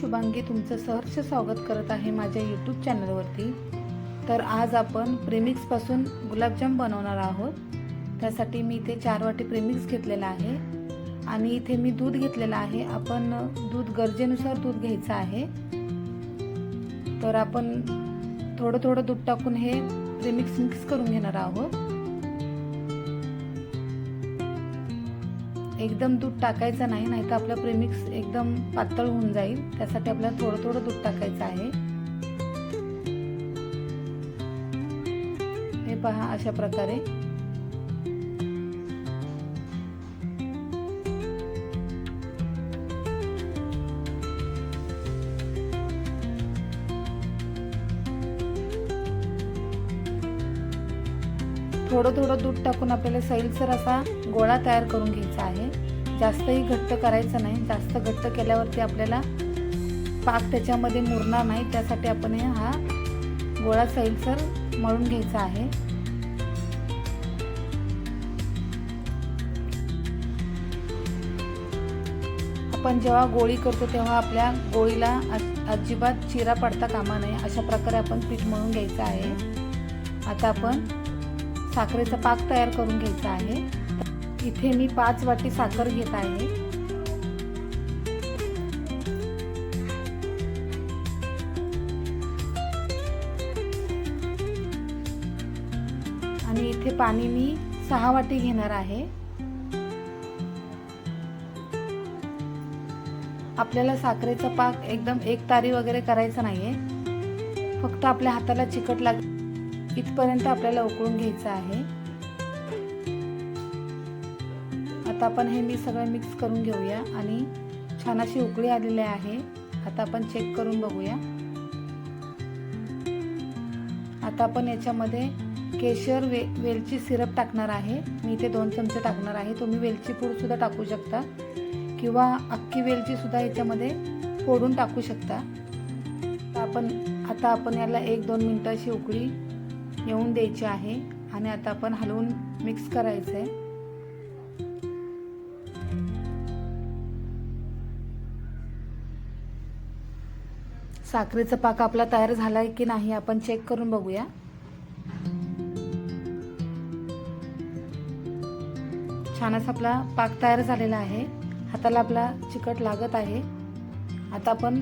शुभांगी तुमचं सहर्ष स्वागत करत आहे माझ्या यूट्यूब चॅनलवरती। तर आज आपण प्रेमिक्सपासून गुलाबजाम बनवणार आहोत। त्यासाठी मी इथे 4 वाटी प्रेमिक्स घेतलेला आहे आणि इथे मी दूध घेतलेला आहे। आपण दूध गरजेनुसार दूध घ्यायचं आहे। तर आपण थोडं थोडं दूध टाकून हे प्रेमिक्स मिक्स करून घेणार आहोत। एकदम दूध टाकायचं नाही, नाहीतर आपला प्रेमिक्स एकदम पातळ होऊन जाईल। त्यासाठी आपल्याला थोडं थोडं दूध टाकायचं आहे। हे पहा, अशा प्रकारे थोडं थोडं दूध टाकून आपल्याला सैलसर असा गोळा तयार करून घ्यायचा आहे। जास्तही घट्ट करायचं नाही, जास्त घट्ट केल्यावरती आपल्याला पाक त्याच्यामध्ये मुरणार नाही। त्यासाठी आपण हा गोळा सैलसर मळून घ्यायचा आहे। आपण जेव्हा गोळी करतो तेव्हा आपल्या गोळीला अजिबात चिरा पडता कामा नये, अशा प्रकारे आपण पीठ मळून घ्यायचं आहे। आता आपण साखरेचा पाक तयार करून घ्यायचा आहे। इथे मी 5 वाटी साखर घेत आहे आणि इथे पाणी मी 6 वाटी घेणार आहे। आपल्याला साखरेचा पाक एकदम एकतारी वगैरे करायचा नाहीये, फक्त आपल्या हाताला चिकट लागेल इथपर्यंत आपल्याला उकळून घ्यायचं आहे। आता आपण हे सगळं मिक्स करून घेऊया आणि छान अशी उकळी आलेली आहे। आता आपण चेक करून बघूया। आता आपण याच्यामध्ये केशर वेलची सिरप टाकणार आहे। मी इथे 2 चमचे टाकणार आहे। तुम्ही वेलची पूड सुद्धा टाकू शकता किंवा अख्खी वेलची सुद्धा याच्यामध्ये फोडून टाकू शकता। आता आपण याला 1-2 मिनिटं अशी उकळी येऊन द्यायची आहे आणि आता आपण हलवून मिक्स करायचं आहे। साखरेचा पाक आपला तयार झाला आहे की नाही आपण चेक करून बघूया। छान असा आपला पाक तयार झालेला आहे। हाताला आपला चिकट लागत आहे। आता आपण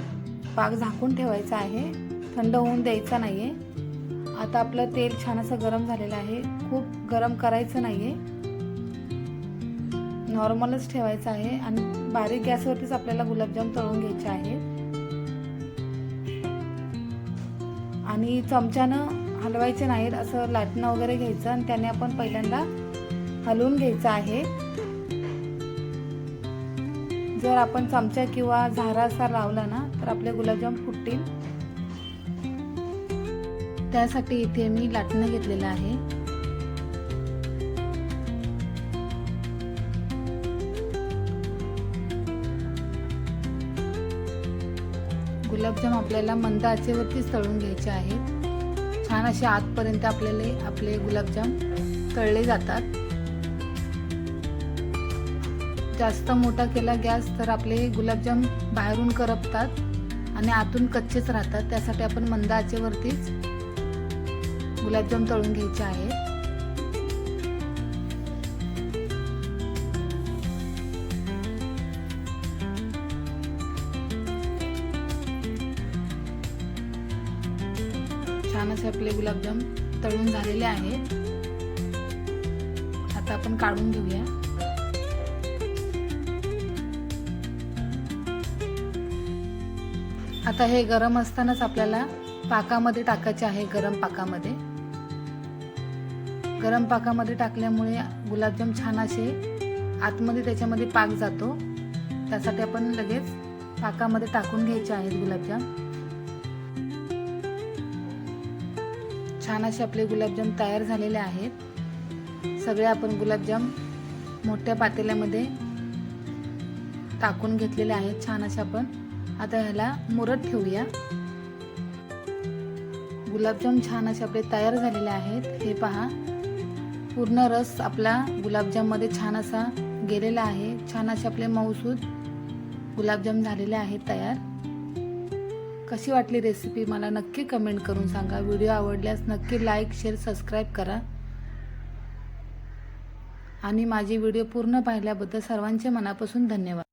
पाक झाकून ठेवायचा आहे, थंड होऊन द्यायचा नाहीये। आता आपलं तेल छान असं गरम झालेलं आहे। खूप गरम करायचं नाहीये, नॉर्मलच ठेवायचं आहे आणि बारीक गॅसवरतीच आपल्याला गुलाबजाम तळून घ्यायचे आहे। आणि चमच्यानं हलवायचे नाहीत, असं लाटणं वगैरे घ्यायचं आणि त्याने आपण पहिल्यांदा हलवून घ्यायचं आहे। जर आपण चमचा किंवा झारा असा लावला ना तर आपले गुलाबजाम फुटतील। त्यासाठी इथे मी लाटणं घेतलेलं आहे। गुलाबजाम आपल्याला मंद आचेवरतीच तळून घ्यायचे आहेत। छान असे आतपर्यंत आपले गुलाबजाम तळले जातात। जास्त मोठा केला गॅस तर आपले गुलाबजाम बाहेरून करपतात आणि आतून कच्चेच राहतात। त्यासाठी आपण मंद आचेवरतीच गुलाबजाम तळून घ्यायचे आहे। छान असे आपले गुलाबजाम तळून झालेले आहेत। आता आपण काढून घेऊया। आता हे गरम असतानाच आपल्याला पाकामध्ये टाकायचे आहे। गरम पाकामध्ये टाकल्यामुळे गुलाबजाम छान असे आतमध्ये त्याच्यामध्ये पाक जातो। त्यासाठी आपण लगेच पाकामध्ये टाकून घ्यायचे आहेत गुलाबजाम। छान असे आपले गुलाबजाम तयार झालेले आहेत। सगळे आपण गुलाबजाम मोठ्या पातेल्यामध्ये टाकून घेतलेले आहेत। छान असे आपण आता ह्याला मुरत ठेवूया। गुलाबजाम छान असे आपले तयार झालेले आहेत। हे पहा, पूर्ण रस आपला गुलाबजाम मध्ये छान असा गेलेला आहे। छान असे आपले मऊसूद गुलाबजाम झालेले आहेत तयार। कशी वाटली रेसिपी मला नक्की कमेंट करून सांगा. व्हिडिओ आवडल्यास नक्की लाईक, शेअर, सबस्क्राईब करा. आणि माझे व्हिडिओ पूर्ण पाहिल्याबद्दल सर्वांचे मनापासून धन्यवाद.